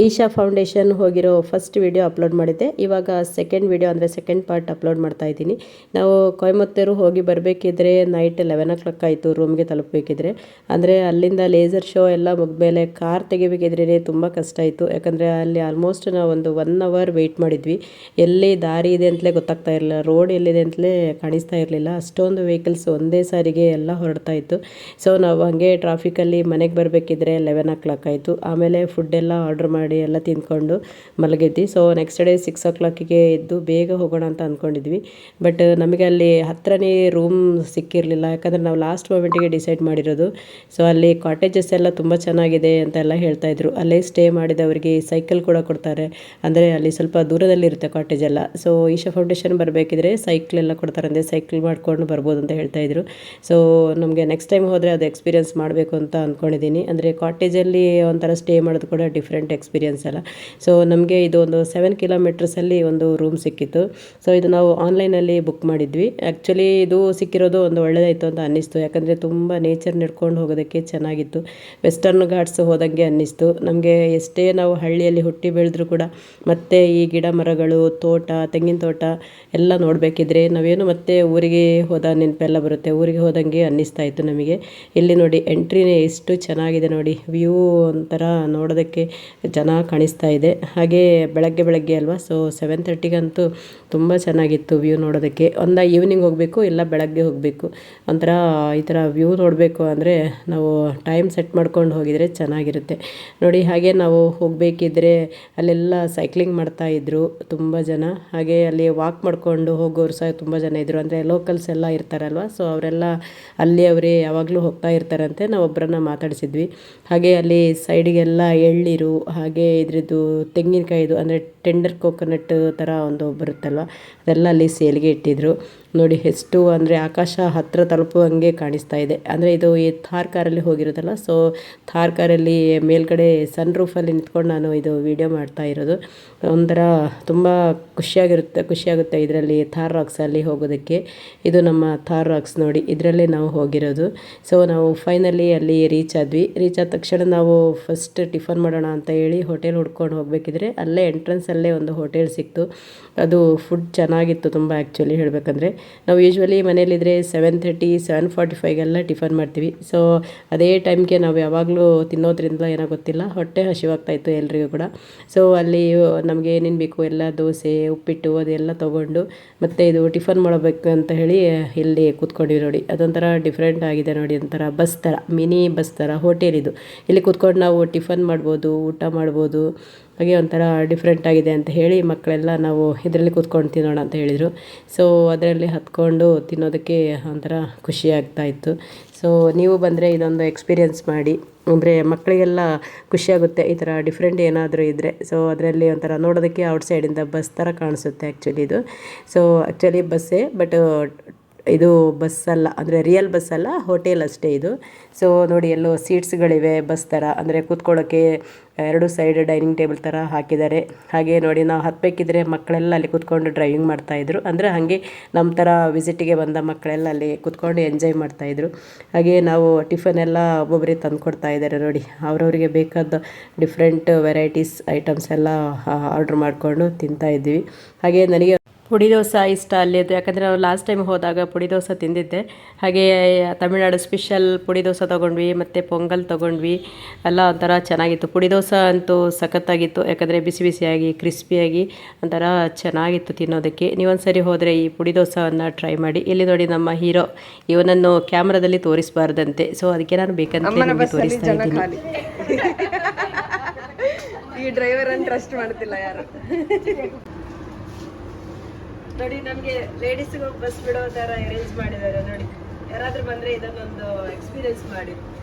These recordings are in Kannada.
ಈಶಾ ಫೌಂಡೇಶನ್ ಹೋಗಿರೋ ಫಸ್ಟ್ ವಿಡಿಯೋ ಅಪ್ಲೋಡ್ ಮಾಡಿದ್ದೆ. ಇವಾಗ ಸೆಕೆಂಡ್ ವಿಡಿಯೋ ಅಂದರೆ ಸೆಕೆಂಡ್ ಪಾರ್ಟ್ ಅಪ್ಲೋಡ್ ಮಾಡ್ತಾ ಇದ್ದೀನಿ. ನಾವು ಕೊಯಮತ್ತೂರು ಹೋಗಿ ಬರಬೇಕಿದ್ರೆ ನೈಟ್ 11 o'clock ಆಯಿತು ರೂಮ್ಗೆ ತಲುಪಬೇಕಿದ್ರೆ. ಅಂದರೆ ಅಲ್ಲಿಂದ ಲೇಸರ್ ಶೋ ಎಲ್ಲ ಮುಗಿದ್ಮೇಲೆ ಕಾರ್ ತೆಗಿಬೇಕಿದ್ರೆ ತುಂಬ ಕಷ್ಟ ಆಯಿತು. ಯಾಕಂದರೆ ಅಲ್ಲಿ ಆಲ್ಮೋಸ್ಟ್ ನಾವು ಒಂದು 1 hour ವೆಯ್ಟ್ ಮಾಡಿದ್ವಿ. ಎಲ್ಲಿ ದಾರಿ ಇದೆ ಅಂತಲೇ ಗೊತ್ತಾಗ್ತಾ ಇರಲಿಲ್ಲ, ರೋಡ್ ಎಲ್ಲಿದೆ ಅಂತಲೇ ಕಾಣಿಸ್ತಾ ಇರಲಿಲ್ಲ. ಅಷ್ಟೊಂದು ವೆಹಿಕಲ್ಸ್ ಒಂದೇ ಸಾರಿಗೆ ಎಲ್ಲ ಹೊರಡ್ತಾ ಇತ್ತು. ಸೊ ನಾವು ಹಾಗೆ ಟ್ರಾಫಿಕಲ್ಲಿ ಮನೆಗೆ ಬರಬೇಕಿದ್ರೆ 11 o'clock ಆಯಿತು. ಆಮೇಲೆ ಫುಡ್ ಎಲ್ಲ ಆರ್ಡ್ರ್ ಮಾಡಿ ಎಲ್ಲ ತಿಂದ್ಕೊಂಡು ಮಲಗಿದ್ವಿ. ಸೊ ನೆಕ್ಸ್ಟ್ ಡೇ 6 o'clockಗೆ ಎದ್ದು ಬೇಗ ಹೋಗೋಣ ಅಂತ ಅಂದ್ಕೊಂಡಿದ್ವಿ. ಬಟ್ ನಮಗೆ ಅಲ್ಲಿ ಹತ್ರನೇ ರೂಮ್ ಸಿಕ್ಕಿರಲಿಲ್ಲ. ಯಾಕಂದರೆ ನಾವು ಲಾಸ್ಟ್ ಮೂಮೆಂಟಿಗೆ ಡಿಸೈಡ್ ಮಾಡಿರೋದು. ಸೊ ಅಲ್ಲಿ ಕಾಟೇಜಸ್ ಎಲ್ಲ ತುಂಬ ಚೆನ್ನಾಗಿದೆ ಅಂತೆಲ್ಲ ಹೇಳ್ತಾಯಿದ್ರು. ಅಲ್ಲೇ ಸ್ಟೇ ಮಾಡಿದವರಿಗೆ ಸೈಕಲ್ ಕೂಡ ಕೊಡ್ತಾರೆ. ಅಂದರೆ ಅಲ್ಲಿ ಸ್ವಲ್ಪ ದೂರದಲ್ಲಿರುತ್ತೆ ಕಾಟೇಜ್ ಎಲ್ಲ. ಸೊ ಈಶಾ ಫೌಂಡೇಶನ್ ಬರಬೇಕಿದ್ರೆ ಸೈಕಲ್ ಎಲ್ಲ ಕೊಡ್ತಾರೆ, ಅಂದರೆ ಸೈಕಲ್ ಮಾಡ್ಕೊಂಡು ಬರ್ಬೋದು ಅಂತ ಹೇಳ್ತಾಯಿದ್ರು. ಸೊ ನಮಗೆ ನೆಕ್ಸ್ಟ್ ಟೈಮ್ ಹೋದರೆ ಅದು ಎಕ್ಸ್ಪೀರಿಯನ್ಸ್ ಮಾಡಬೇಕು ಅಂತ ಅಂದ್ಕೊಂಡಿದ್ದೀನಿ. ಅಂದರೆ ಕಾಟೇಜಲ್ಲಿ ಒಂಥರ ಸ್ಟೇ ಮಾಡೋದು ಕೂಡ ಡಿಫ್ರೆಂಟ್ ಎಕ್ಸ್ಪೀರಿಯನ್ಸ್ ಅಲ್ಲ. ಸೊ ನಮಗೆ ಇದು ಒಂದು 7 kilometers ಒಂದು ರೂಮ್ ಸಿಕ್ಕಿತ್ತು. ಸೊ ಇದು ನಾವು ಆನ್ಲೈನಲ್ಲಿ ಬುಕ್ ಮಾಡಿದ್ವಿ. ಆ್ಯಕ್ಚುಲಿ ಇದು ಸಿಕ್ಕಿರೋದು ಒಂದು ಒಳ್ಳೆಯದಾಯಿತು ಅಂತ ಅನ್ನಿಸ್ತು. ಯಾಕಂದರೆ ತುಂಬ ನೇಚರ್ ನಡ್ಕೊಂಡು ಹೋಗೋದಕ್ಕೆ ಚೆನ್ನಾಗಿತ್ತು. ವೆಸ್ಟರ್ನ್ ಘಾಟ್ಸ್ ಹೋದಂಗೆ ಅನ್ನಿಸ್ತು ನಮಗೆ. ಎಷ್ಟೇ ನಾವು ಹಳ್ಳಿಯಲ್ಲಿ ಹುಟ್ಟಿ ಬೆಳೆದ್ರೂ ಕೂಡ ಮತ್ತೆ ಈ ಗಿಡ ಮರಗಳು, ತೋಟ, ತೆಂಗಿನ ತೋಟ ಎಲ್ಲ ನೋಡಬೇಕಿದ್ರೆ ನಾವೇನು ಮತ್ತೆ ಊರಿಗೆ ಹೋದ ನೆನಪೆಲ್ಲ ಬರುತ್ತೆ. ಊರಿಗೆ ಹೋದಂಗೆ ಅನ್ನಿಸ್ತಾ ಇತ್ತು ನಮಗೆ. ಇಲ್ಲಿ ನೋಡಿ ಎಂಟ್ರಿನೇ ಎಷ್ಟು ಚೆನ್ನಾಗಿದೆ ನೋಡಿ. ವ್ಯೂ ಒಂಥರ ನೋಡೋದಕ್ಕೆ ಚೆನ್ನಾಗಿ ಕಾಣಿಸ್ತಾ ಇದೆ. ಹಾಗೆ ಬೆಳಗ್ಗೆ ಅಲ್ವಾ, ಸೊ 7:30ಗಂತೂ ತುಂಬ ಚೆನ್ನಾಗಿತ್ತು ವ್ಯೂ ನೋಡೋದಕ್ಕೆ. ಒಂದು ಈವ್ನಿಂಗ್ ಹೋಗಬೇಕು ಇಲ್ಲ ಬೆಳಗ್ಗೆ ಹೋಗಬೇಕು. ಒಂಥರ ಈ ಥರ ವ್ಯೂ ನೋಡಬೇಕು ಅಂದರೆ ನಾವು ಟೈಮ್ ಸೆಟ್ ಮಾಡ್ಕೊಂಡು ಹೋಗಿದರೆ ಚೆನ್ನಾಗಿರುತ್ತೆ ನೋಡಿ. ಹಾಗೆ ನಾವು ಹೋಗಬೇಕಿದ್ರೆ ಅಲ್ಲೆಲ್ಲ ಸೈಕ್ಲಿಂಗ್ ಮಾಡ್ತಾಯಿದ್ರು ತುಂಬ ಜನ. ಹಾಗೆ ಅಲ್ಲಿ ವಾಕ್ ಮಾಡಿಕೊಂಡು ಹೋಗೋರು ಸಹ ತುಂಬ ಜನ ಇದ್ದರು. ಅಂದರೆ ಲೋಕಲ್ಸ್ ಎಲ್ಲ ಇರ್ತಾರಲ್ವ, ಸೊ ಅವರೆಲ್ಲ ಅಲ್ಲಿ ಅವರೇ ಯಾವಾಗಲೂ ಹೋಗ್ತಾ ಇರ್ತಾರಂತೆ. ನಾವು ಒಬ್ಬರನ್ನ ಮಾತಾಡಿಸಿದ್ವಿ. ಹಾಗೆ ಅಲ್ಲಿ ಸೈಡಿಗೆಲ್ಲ ಎಳ್ನೀರು, ಹಾಗೆ ಇದ್ರದ್ದು ತೆಂಗಿನಕಾಯಿದು ಅಂದರೆ ಟೆಂಡರ್ ಕೋಕೋನಟ್ ಥರ ಒಂದು ಬರುತ್ತಲ್ವ, ಅದೆಲ್ಲ ಅಲ್ಲಿ ಸೇಲ್ಗೆ ಇಟ್ಟಿದ್ರು ನೋಡಿ. ಎಷ್ಟು ಅಂದರೆ ಆಕಾಶ ಹತ್ತಿರ ತಲುಪುವಂಗೆ ಕಾಣಿಸ್ತಾ ಇದೆ. ಅಂದರೆ ಇದು ಈ ಥಾರ್ ಕಾರಲ್ಲಿ ಹೋಗಿರೋದಲ್ಲ, ಸೊ ಥಾರ್ ಕಾರಲ್ಲಿ ಮೇಲ್ಗಡೆ ಸನ್ ರೂಫಲ್ಲಿ ನಿಂತ್ಕೊಂಡು ನಾನು ಇದು ವಿಡಿಯೋ ಮಾಡ್ತಾ ಇರೋದು. ಒಂಥರ ತುಂಬ ಖುಷಿಯಾಗುತ್ತೆ ಇದರಲ್ಲಿ ಥಾರ್ ರಾಕ್ಸಲ್ಲಿ ಹೋಗೋದಕ್ಕೆ. ಇದು ನಮ್ಮ ಥಾರ್ ರಾಕ್ಸ್ ನೋಡಿ, ಇದರಲ್ಲೇ ನಾವು ಹೋಗಿರೋದು. ಸೊ ನಾವು ಫೈನಲಿ ಅಲ್ಲಿ ರೀಚ್ ಆದ ತಕ್ಷಣ ನಾವು ಫಸ್ಟ್ ಟಿಫನ್ ಮಾಡೋಣ ಅಂತ ಹೇಳಿ ಹೋಟೆಲ್ ಹುಡ್ಕೊಂಡು ಹೋಗಬೇಕಿದ್ರೆ ಅಲ್ಲೇ ಎಂಟ್ರೆನ್ಸಲ್ಲೇ ಒಂದು ಹೋಟೆಲ್ ಸಿಕ್ತು. ಅದು ಫುಡ್ ಚೆನ್ನಾಗಿತ್ತು ತುಂಬ. ಆ್ಯಕ್ಚುಲಿ ಹೇಳಬೇಕಂದ್ರೆ ನಾವು ಯೂಶ್ವಲಿ ಮನೇಲಿದ್ದರೆ 7:30, 7:45ಗೆಲ್ಲ ಟಿಫನ್ ಮಾಡ್ತೀವಿ. ಸೊ ಅದೇ ಟೈಮ್ಗೆ ನಾವು ಯಾವಾಗಲೂ ತಿನ್ನೋದ್ರಿಂದ ಏನೋ ಗೊತ್ತಿಲ್ಲ ಹೊಟ್ಟೆ ಹಸಿವಾಗ್ತಾಯಿತ್ತು ಎಲ್ರಿಗೂ ಕೂಡ. ಸೊ ಅಲ್ಲಿ ನಮಗೆ ಏನೇನು ಬೇಕು ಎಲ್ಲ ದೋಸೆ, ಉಪ್ಪಿಟ್ಟು ಅದೆಲ್ಲ ತೊಗೊಂಡು ಮತ್ತು ಇದು ಟಿಫನ್ ಮಾಡಬೇಕು ಅಂತ ಹೇಳಿ ಇಲ್ಲಿ ಕೂತ್ಕೊಂಡಿವಿ ನೋಡಿ. ಅದೊಂಥರ ಡಿಫ್ರೆಂಟ್ ಆಗಿದೆ ನೋಡಿ. ಒಂಥರ ಬಸ್ ಥರ, ಮಿನಿ ಬಸ್ ಥರ ಹೋಟೆಲ್ ಇದು. ಇಲ್ಲಿ ಕೂತ್ಕೊಂಡು ನಾವು ಟಿಫನ್ ಮಾಡ್ಬೋದು, ಊಟ ಮಾಡ್ಬೋದು. ಹಾಗೆ ಒಂಥರ ಡಿಫ್ರೆಂಟ್ ಆಗಿದೆ ಅಂತ ಹೇಳಿ ಮಕ್ಕಳೆಲ್ಲ ನಾವು ಇದರಲ್ಲಿ ಕೂತ್ಕೊಂಡು ತಿನ್ನೋಣ ಅಂತ ಹೇಳಿದರು. ಸೊ ಅದರಲ್ಲಿ ಹತ್ಕೊಂಡು ತಿನ್ನೋದಕ್ಕೆ ಒಂಥರ ಖುಷಿ ಆಗ್ತಾಯಿತ್ತು. ಸೊ ನೀವು ಬಂದರೆ ಇದೊಂದು ಎಕ್ಸ್ಪೀರಿಯೆನ್ಸ್ ಮಾಡಿ. ಅಂದರೆ ಮಕ್ಕಳಿಗೆಲ್ಲ ಖುಷಿಯಾಗುತ್ತೆ ಈ ಥರ ಡಿಫ್ರೆಂಟ್ ಏನಾದರೂ ಇದ್ದರೆ. ಸೊ ಅದರಲ್ಲಿ ಒಂಥರ ನೋಡೋದಕ್ಕೆ ಔಟ್ಸೈಡಿಂದ ಬಸ್ ಥರ ಕಾಣಿಸುತ್ತೆ ಆ್ಯಕ್ಚುಲಿ ಇದು. ಸೊ ಆ್ಯಕ್ಚುಲಿ ಬಸ್ಸೇ, ಬಟ್ ಇದು ಬಸ್ ಅಲ್ಲ, ಅಂದರೆ ರಿಯಲ್ ಬಸ್ ಅಲ್ಲ, ಹೋಟೆಲ್ ಅಷ್ಟೇ ಇದು. ಸೊ ನೋಡಿ ಎಲ್ಲೋ ಸೀಟ್ಸ್ಗಳಿವೆ ಬಸ್ ಥರ, ಅಂದರೆ ಕೂತ್ಕೊಳ್ಳೋಕ್ಕೆ 2 ಸೈಡ್ ಡೈನಿಂಗ್ ಟೇಬಲ್ ಥರ ಹಾಕಿದ್ದಾರೆ. ಹಾಗೆ ನೋಡಿ ನಾವು ಹತ್ತಬೇಕಿದ್ರೆ ಮಕ್ಕಳೆಲ್ಲ ಅಲ್ಲಿ ಕೂತ್ಕೊಂಡು ಡ್ರೈವಿಂಗ್ ಮಾಡ್ತಾಯಿದ್ರು. ಅಂದರೆ ಹಾಗೆ ನಮ್ಮ ಥರ ವಿಸಿಟಿಗೆ ಬಂದ ಮಕ್ಕಳೆಲ್ಲ ಅಲ್ಲಿ ಕೂತ್ಕೊಂಡು ಎಂಜಾಯ್ ಮಾಡ್ತಾಯಿದ್ರು. ಹಾಗೆ ನಾವು ಟಿಫನ್ ಎಲ್ಲ ಒಬ್ಬೊಬ್ಬರಿಗೆ ತಂದು ಕೊಡ್ತಾ ಇದ್ದಾರೆ ನೋಡಿ. ಅವ್ರವರಿಗೆ ಬೇಕಾದ ಡಿಫ್ರೆಂಟ್ ವೆರೈಟೀಸ್ ಐಟಮ್ಸ್ ಎಲ್ಲ ಆರ್ಡ್ರ್ ಮಾಡಿಕೊಂಡು ತಿಂತಾಯಿದ್ವಿ. ಹಾಗೆ ನನಗೆ ಪುಡಿ ದೋಸೆ ಇಷ್ಟ ಅಲ್ಲಿದ್ದು. ಯಾಕಂದರೆ ನಾವು ಲಾಸ್ಟ್ ಟೈಮ್ ಹೋದಾಗ ಪುಡಿ ದೋಸೆ ತಿಂದಿದ್ದೆ. ಹಾಗೆ ತಮಿಳ್ನಾಡು ಸ್ಪೆಷಲ್ ಪುಡಿ ದೋಸೆ ತೊಗೊಂಡ್ವಿ, ಮತ್ತು ಪೊಂಗಲ್ ತೊಗೊಂಡ್ವಿ. ಎಲ್ಲ ಒಂಥರ ಚೆನ್ನಾಗಿತ್ತು. ಪುಡಿ ದೋಸೆ ಅಂತೂ ಸಖತ್ತಾಗಿತ್ತು. ಯಾಕಂದರೆ ಬಿಸಿ ಬಿಸಿಯಾಗಿ ಕ್ರಿಸ್ಪಿಯಾಗಿ ಒಂಥರ ಚೆನ್ನಾಗಿತ್ತು ತಿನ್ನೋದಕ್ಕೆ. ನೀವೊಂದ್ಸರಿ ಹೋದರೆ ಈ ಪುಡಿ ದೋಸೆಯನ್ನು ಟ್ರೈ ಮಾಡಿ. ಇಲ್ಲಿ ನೋಡಿ ನಮ್ಮ ಹೀರೋ, ಇವನನ್ನು ಕ್ಯಾಮ್ರಾದಲ್ಲಿ ತೋರಿಸಬಾರ್ದಂತೆ. ಸೊ ಅದಕ್ಕೆ ನಾನು ಬೇಕಂತ ತೋರಿಸ್ತಾ ಇದ್ದೀನಿ. ಈ ಡ್ರೈವರನ್ನು ಟ್ರಸ್ಟ್ ಮಾಡ್ತಿಲ್ಲ ಯಾರು ನೋಡಿ. ನಮಗೆ ಲೇಡೀಸ್ಗೆ ಬಸ್ ಬಿಡೋ ಥರ ಅರೇಂಜ್ ಮಾಡಿದ್ದಾರೆ ನೋಡಿ. ಯಾರಾದರೂ ಬಂದರೆ ಇದನ್ನೊಂದು ಎಕ್ಸ್ಪೀರಿಯನ್ಸ್ ಮಾಡಿ.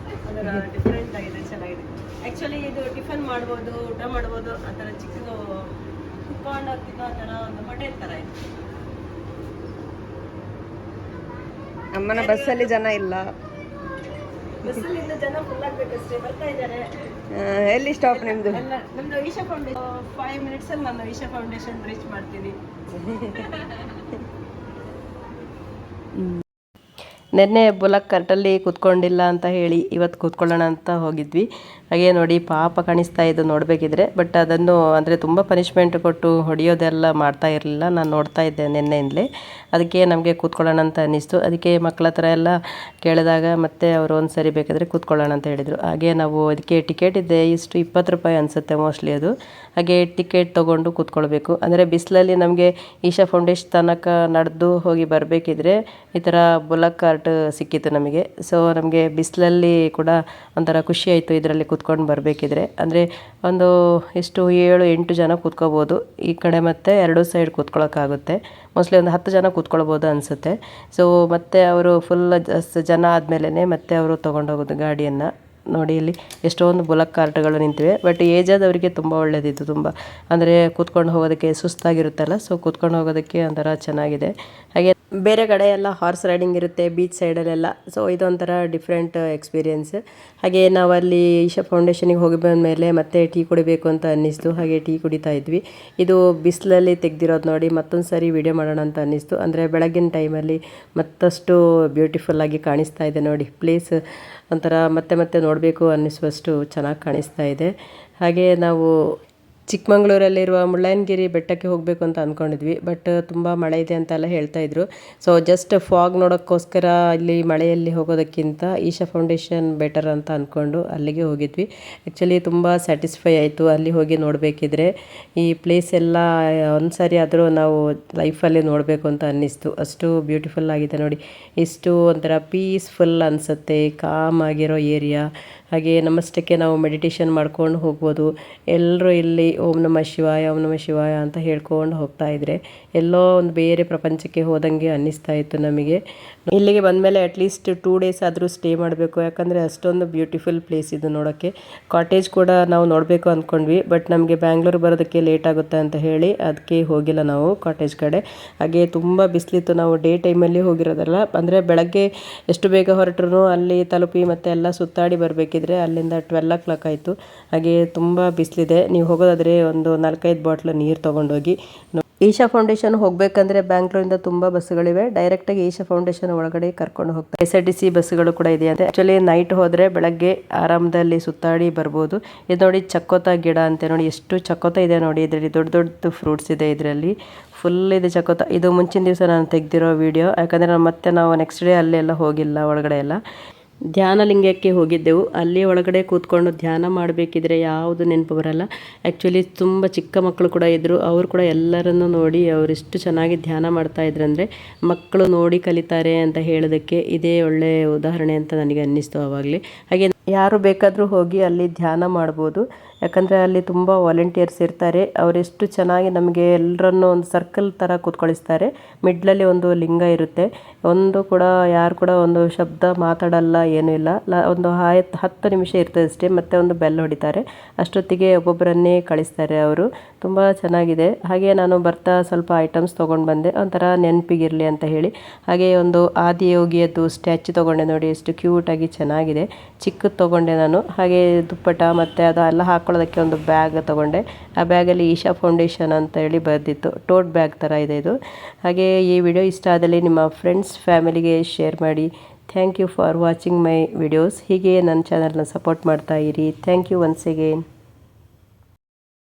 ಅದರ ಡಿಫ್ರೆಂಟ್ ಆಗಿದೆ, ಚೆನ್ನಾಗಿದೆ. ಆ್ಯಕ್ಚುಲಿ ಇದು ಟಿಫನ್ ಮಾಡ್ಬೋದು, ಊಟ ಮಾಡ್ಬೋದು. ಆ ಥರ ಚಿಕ್ಕದು ಕುತ್ಕೊಂಡು ಹೋಗ್ತಿದ್ದು ಆ ಥರ ಒಂದು ಹೋಟೆಲ್ ಥರ ಇದೆ. ಅಮ್ಮನ ಬಸ್ಸಲ್ಲಿ ಜನ ಇಲ್ಲ, ಬಸ್ಸಲ್ಲಿಂದ ಜನ ಫುಲ್ ಆಗಬೇಕಷ್ಟೇ. ಬರ್ತಾ ಇದ್ದಾರೆ. ಎಲ್ಲಿ ಸ್ಟಾಪ್ ನಿಮ್ಮದು? ನಮ್ಮದು ಈಶಾ ಫೌಂಡೇಶನ್. 5 minutesಲ್ಲಿ ನಾನು ಈಶಾ ಫೌಂಡೇಶನ್ ರೀಚ್ ಮಾಡ್ತೀನಿ. ನಿನ್ನೆ ಬುಲಕ್ ಕಾರ್ಟಲ್ಲಿ ಕೂತ್ಕೊಂಡಿಲ್ಲ ಅಂತ ಹೇಳಿ ಇವತ್ತು ಕೂತ್ಕೊಳ್ಳೋಣ ಅಂತ ಹೋಗಿದ್ವಿ. ಹಾಗೆ ನೋಡಿ ಪಾಪ ಕಾಣಿಸ್ತಾ ಇದ್ದು ನೋಡಬೇಕಿದ್ರೆ, ಬಟ್ ಅದನ್ನು ಅಂದರೆ ತುಂಬ ಪನಿಷ್ಮೆಂಟ್ ಕೊಟ್ಟು ಹೊಡೆಯೋದೆಲ್ಲ ಮಾಡ್ತಾ ಇರಲಿಲ್ಲ. ನಾನು ನೋಡ್ತಾ ಇದ್ದೆ ನಿನ್ನೆಯಿಂದಲೇ, ಅದಕ್ಕೆ ನಮಗೆ ಕೂತ್ಕೊಳ್ಳೋಣ ಅಂತ ಅನ್ನಿಸ್ತು. ಅದಕ್ಕೆ ಮಕ್ಕಳ ಹತ್ರ ಎಲ್ಲ ಕೇಳಿದಾಗ ಮತ್ತೆ ಅವರು ಒಂದು ಸರಿ ಬೇಕಾದರೆ ಕೂತ್ಕೊಳ್ಳೋಣ ಅಂತ ಹೇಳಿದರು. ಹಾಗೆ ನಾವು ಅದಕ್ಕೆ ಟಿಕೆಟ್ ಇದೆ, ಇಷ್ಟು 20 ರೂಪಾಯಿ ಅನಿಸುತ್ತೆ ಮೋಸ್ಟ್ಲಿ ಅದು. ಹಾಗೆ ಟಿಕೆಟ್ ತೊಗೊಂಡು ಕೂತ್ಕೊಳ್ಬೇಕು. ಅಂದರೆ ಬಿಸಿಲಲ್ಲಿ ನಮಗೆ ಈಶಾ ಫೌಂಡೇಶನ್ ತನಕ ನಡೆದು ಹೋಗಿ ಬರಬೇಕಿದ್ರೆ ಈ ಥರ ಬುಲಕ್ ಕಾರ್ಟ್ ಸಿಕ್ಕಿತ್ತು ನಮಗೆ. ಸೊ ನಮಗೆ ಬಿಸಿಲಲ್ಲಿ ಕೂಡ ಒಂಥರ ಖುಷಿ ಆಯಿತು ಇದರಲ್ಲಿ ಕೂತ್ಕೊಂಡು ಬರಬೇಕಿದ್ರೆ. ಅಂದರೆ ಒಂದು ಎಷ್ಟು 7-8 ಜನ ಕೂತ್ಕೋಬೋದು ಈ ಕಡೆ, ಮತ್ತು 2 ಸೈಡ್ ಕೂತ್ಕೊಳ್ಳೋಕ್ಕಾಗುತ್ತೆ. ಮೋಸ್ಟ್ಲಿ ಒಂದು 10 ಜನ ಕೂತ್ಕೊಳ್ಬೋದು ಅನಿಸುತ್ತೆ. ಸೊ ಮತ್ತೆ ಅವರು ಫುಲ್ ಜನ ಆದಮೇಲೆ ಮತ್ತೆ ಅವರು ತೊಗೊಂಡೋಗೋದು ಗಾಡಿಯನ್ನು. ನೋಡಿ ಇಲ್ಲಿ ಎಷ್ಟೊಂದು ಬುಲಕ್ ಕಾರ್ಟ್ಗಳು ನಿಂತಿವೆ. ಬಟ್ ಏಜ್ ಆದವರಿಗೆ ತುಂಬ ಒಳ್ಳೆಯದಿತ್ತು, ತುಂಬ ಅಂದರೆ ಕೂತ್ಕೊಂಡು ಹೋಗೋದಕ್ಕೆ ಸುಸ್ತಾಗಿರುತ್ತಲ್ಲ, ಸೊ ಕೂತ್ಕೊಂಡು ಹೋಗೋದಕ್ಕೆ ಒಂಥರ ಚೆನ್ನಾಗಿದೆ. ಹಾಗೆ ಬೇರೆ ಕಡೆ ಎಲ್ಲ ಹಾರ್ಸ್ ರೈಡಿಂಗ್ ಇರುತ್ತೆ ಬೀಚ್ ಸೈಡಲ್ಲೆಲ್ಲ. ಸೊ ಇದೊಂಥರ ಡಿಫ್ರೆಂಟ್ ಎಕ್ಸ್ಪೀರಿಯೆನ್ಸ್. ಹಾಗೆ ನಾವಲ್ಲಿ ಈಶಾ ಫೌಂಡೇಶನಿಗೆ ಹೋಗಿ ಬಂದಮೇಲೆ ಮತ್ತೆ ಟೀ ಕುಡಿಬೇಕು ಅಂತ ಅನ್ನಿಸ್ತು. ಹಾಗೆ ಟೀ ಕುಡಿತಾ ಇದ್ವಿ. ಇದು ಬಿಸಿಲಲ್ಲಿ ತೆಗೆದಿರೋದು ನೋಡಿ, ಮತ್ತೊಂದು ಸಾರಿ ವಿಡಿಯೋ ಮಾಡೋಣ ಅಂತ ಅನ್ನಿಸ್ತು. ಅಂದರೆ ಬೆಳಗಿನ ಟೈಮಲ್ಲಿ ಮತ್ತಷ್ಟು ಬ್ಯೂಟಿಫುಲ್ಲಾಗಿ ಕಾಣಿಸ್ತಾ ಇದೆ ನೋಡಿ. ಪ್ಲೇಸ್ ಒಂಥರ ಮತ್ತೆ ಮತ್ತೆ ನೋಡಬೇಕು ಅನ್ನಿಸುವಷ್ಟು ಚೆನ್ನಾಗಿ ಕಾಣಿಸ್ತಾ ಇದೆ. ಹಾಗೆ ನಾವು ಚಿಕ್ಕಮಂಗ್ಳೂರಲ್ಲಿರುವ ಮುಳ್ಳಯ್ಯನಗಿರಿ ಬೆಟ್ಟಕ್ಕೆ ಹೋಗಬೇಕು ಅಂತ ಅಂದ್ಕೊಂಡಿದ್ವಿ. ಬಟ್ ತುಂಬ ಮಳೆ ಇದೆ ಅಂತೆಲ್ಲ ಹೇಳ್ತಾಯಿದ್ರು. ಸೊ ಜಸ್ಟ್ ಫಾಗ್ ನೋಡೋಕ್ಕೋಸ್ಕರ ಇಲ್ಲಿ ಮಳೆಯಲ್ಲಿ ಹೋಗೋದಕ್ಕಿಂತ ಈಶಾ ಫೌಂಡೇಶನ್ ಬೆಟರ್ ಅಂತ ಅಂದ್ಕೊಂಡು ಅಲ್ಲಿಗೆ ಹೋಗಿದ್ವಿ. ಆ್ಯಕ್ಚುಲಿ ತುಂಬ ಸ್ಯಾಟಿಸ್ಫೈ ಆಯಿತು ಅಲ್ಲಿ ಹೋಗಿ ನೋಡಬೇಕಿದ್ರೆ. ಈ ಪ್ಲೇಸ್ ಎಲ್ಲ ಒಂದು ಸಾರಿ ಆದರೂ ನಾವು ಲೈಫಲ್ಲಿ ನೋಡಬೇಕು ಅಂತ ಅನ್ನಿಸ್ತು. ಅಷ್ಟು ಬ್ಯೂಟಿಫುಲ್ ಆಗಿದೆ ನೋಡಿ. ಇಷ್ಟು ಒಂಥರ ಪೀಸ್ಫುಲ್ ಅನಿಸುತ್ತೆ, ಕಾಮ್ ಆಗಿರೋ ಏರಿಯಾ. ಹಾಗೆ ನಮ್ಮಷ್ಟಕ್ಕೆ ನಾವು ಮೆಡಿಟೇಷನ್ ಮಾಡ್ಕೊಂಡು ಹೋಗ್ಬೋದು. ಎಲ್ಲರೂ ಇಲ್ಲಿ ಓಂ ನಮಃ ಶಿವಾಯ ಓಂ ನಮಃ ಶಿವಾಯ ಅಂತ ಹೇಳ್ಕೊಂಡು ಹೋಗ್ತಾ ಇದ್ರೆ ಎಲ್ಲೋ ಒಂದು ಬೇರೆ ಪ್ರಪಂಚಕ್ಕೆ ಹೋದಂಗೆ ಅನ್ನಿಸ್ತಾ ಇತ್ತು ನಮಗೆ. ಇಲ್ಲಿಗೆ ಬಂದಮೇಲೆ ಅಟ್ಲೀಸ್ಟ್ 2 ಡೇಸ್ ಆದರೂ ಸ್ಟೇ ಮಾಡಬೇಕು, ಯಾಕಂದರೆ ಅಷ್ಟೊಂದು ಬ್ಯೂಟಿಫುಲ್ ಪ್ಲೇಸ್ ಇದು ನೋಡೋಕ್ಕೆ. ಕಾಟೇಜ್ ಕೂಡ ನಾವು ನೋಡಬೇಕು ಅಂದ್ಕೊಂಡ್ವಿ, ಬಟ್ ನಮಗೆ ಬ್ಯಾಂಗ್ಳೂರು ಬರೋದಕ್ಕೆ ಲೇಟ್ ಆಗುತ್ತೆ ಅಂತ ಹೇಳಿ ಅದಕ್ಕೆ ಹೋಗಿಲ್ಲ ನಾವು ಕಾಟೇಜ್ ಕಡೆ. ಹಾಗೆ ತುಂಬ ಬಿಸಿಲಿತ್ತು. ನಾವು ಡೇ ಟೈಮಲ್ಲಿ ಹೋಗಿರೋದಲ್ಲ, ಅಂದರೆ ಬೆಳಗ್ಗೆ ಎಷ್ಟು ಬೇಗ ಹೊರಟ್ರು ಅಲ್ಲಿ ತಲುಪಿ ಮತ್ತೆ ಎಲ್ಲ ಸುತ್ತಾಡಿ ಬರಬೇಕಿದ್ರೆ ಅಲ್ಲಿಂದ 12 o'clock ಆಯಿತು. ಹಾಗೆ ತುಂಬ ಬಿಸಿಲಿದೆ. ನೀವು ಹೋಗೋದಾದರೆ ಒಂದು 4-5 ಬಾಟ್ಲು ನೀರು ತೊಗೊಂಡೋಗಿ. ಈಶಾ ಫೌಂಡೇಶನ್ ಹೋಗಬೇಕಂದ್ರೆ ಬ್ಯಾಂಗ್ಳೂರಿಂದ ತುಂಬ ಬಸ್ಸುಗಳಿವೆ. ಡೈರೆಕ್ಟಾಗಿ ಈಶಾ ಫೌಂಡೇಶನ್ ಒಳಗಡೆ ಕರ್ಕೊಂಡು ಹೋಗ್ತಾರೆ. SRTC ಬಸ್ಸುಗಳು ಕೂಡ ಇದೆಯಂತೆ. ಆ್ಯಕ್ಚುಲಿ ನೈಟ್ ಹೋದರೆ ಬೆಳಗ್ಗೆ ಆರಾಮದಲ್ಲಿ ಸುತ್ತಾಡಿ ಬರ್ಬೋದು. ಇದು ನೋಡಿ ಚಕ್ಕೋತ ಗಿಡ ಅಂತೆ. ನೋಡಿ ಎಷ್ಟು ಚಕ್ಕೋತ ಇದೆ ನೋಡಿ. ಇದರಲ್ಲಿ ದೊಡ್ಡ ದೊಡ್ಡ ಫ್ರೂಟ್ಸ್ ಇದೆ ಇದರಲ್ಲಿ. ಫುಲ್ ಇದೆ ಚಕ್ಕೋತ. ಇದು ಮುಂಚಿನ ದಿವಸ ನಾನು ತೆಗೆದಿರೋ ವಿಡಿಯೋ, ಯಾಕಂದರೆ ಮತ್ತೆ ನಾವು ನೆಕ್ಸ್ಟ್ ಡೇ ಅಲ್ಲೆಲ್ಲ ಹೋಗಿಲ್ಲ ಒಳಗಡೆ ಎಲ್ಲ. ಧ್ಯಾನಲಿಂಗಕ್ಕೆ ಹೋಗಿದ್ದೆವು. ಅಲ್ಲಿ ಒಳಗಡೆ ಕೂತ್ಕೊಂಡು ಧ್ಯಾನ ಮಾಡಬೇಕಿದ್ರೆ ಯಾವುದು ನೆನಪು ಬರಲ್ಲ. ಆ್ಯಕ್ಚುಲಿ ತುಂಬ ಚಿಕ್ಕ ಮಕ್ಕಳು ಕೂಡ ಇದ್ದರು. ಅವರು ಕೂಡ ಎಲ್ಲರನ್ನು ನೋಡಿ ಅವರೆಷ್ಟು ಚೆನ್ನಾಗಿ ಧ್ಯಾನ ಮಾಡ್ತಾಯಿದ್ರು. ಅಂದರೆ ಮಕ್ಕಳು ನೋಡಿ ಕಲಿತಾರೆ ಅಂತ ಹೇಳೋದಕ್ಕೆ ಇದೇ ಒಳ್ಳೆಯ ಉದಾಹರಣೆ ಅಂತ ನನಗೆ ಅನ್ನಿಸ್ತು ಆವಾಗಲೇ. ಹಾಗೆ ಯಾರು ಬೇಕಾದರೂ ಹೋಗಿ ಅಲ್ಲಿ ಧ್ಯಾನ ಮಾಡ್ಬೋದು. ಯಾಕಂದರೆ ಅಲ್ಲಿ ತುಂಬ ವಾಲಂಟಿಯರ್ಸ್ ಇರ್ತಾರೆ. ಅವರೆಷ್ಟು ಚೆನ್ನಾಗಿ ನಮಗೆ ಎಲ್ಲರನ್ನೂ ಒಂದು ಸರ್ಕಲ್ ಥರ ಕೂತ್ಕೊಳಿಸ್ತಾರೆ. ಮಿಡ್ಲಲ್ಲಿ ಒಂದು ಲಿಂಗ ಇರುತ್ತೆ. ಒಂದು ಕೂಡ ಯಾರು ಕೂಡ ಒಂದು ಶಬ್ದ ಮಾತಾಡಲ್ಲ, ಏನೂ ಇಲ್ಲ. ಒಂದು 10 ನಿಮಿಷ ಇರ್ತದೆ ಅಷ್ಟೇ. ಮತ್ತೆ ಒಂದು ಬೆಲ್ ಹೊಡಿತಾರೆ. ಅಷ್ಟೊತ್ತಿಗೆ ಒಬ್ಬೊಬ್ಬರನ್ನೇ ಕಳಿಸ್ತಾರೆ ಅವರು. ತುಂಬ ಚೆನ್ನಾಗಿದೆ. ಹಾಗೆ ನಾನು ಬರ್ತಾ ಸ್ವಲ್ಪ ಐಟಮ್ಸ್ ತೊಗೊಂಡು ಬಂದೆ, ಒಂಥರ ನೆನಪಿಗಿರಲಿ ಅಂತ ಹೇಳಿ. ಹಾಗೆ ಒಂದು ಆದಿಯೋಗಿಯದ್ದು ಸ್ಟ್ಯಾಚು ತೊಗೊಂಡೆ ನೋಡಿ, ಎಷ್ಟು ಕ್ಯೂಟಾಗಿ ಚೆನ್ನಾಗಿದೆ. ಚಿಕ್ಕದು ತೊಗೊಂಡೆ ನಾನು. ಹಾಗೆ ದುಪ್ಪಟ ಮತ್ತು ಅದೆಲ್ಲ ಹಾಕ್ಕೊಳ್ಳೋದಕ್ಕೆ ಒಂದು ಬ್ಯಾಗ್ ತೊಗೊಂಡೆ. ಆ ಬ್ಯಾಗಲ್ಲಿ ಈಶಾ ಫೌಂಡೇಶನ್ ಅಂತ ಹೇಳಿ ಬರೆದಿತ್ತು. ಟೋಟ್ ಬ್ಯಾಗ್ ಥರ ಇದೆ ಇದು. ಹಾಗೆ ಈ ವಿಡಿಯೋ ಇಷ್ಟ ಆದಲ್ಲಿ ನಿಮ್ಮ ಫ್ರೆಂಡ್ಸ್ ಫ್ಯಾಮಿಲಿಗೆ ಶೇರ್ ಮಾಡಿ. Thank you for watching my videos. ಹೀಗೆ ನನ್ನ ಚಾನಲ್ನ ಸಪೋರ್ಟ್ ಮಾಡ್ತಾ ಇರಿ. Thank you once again.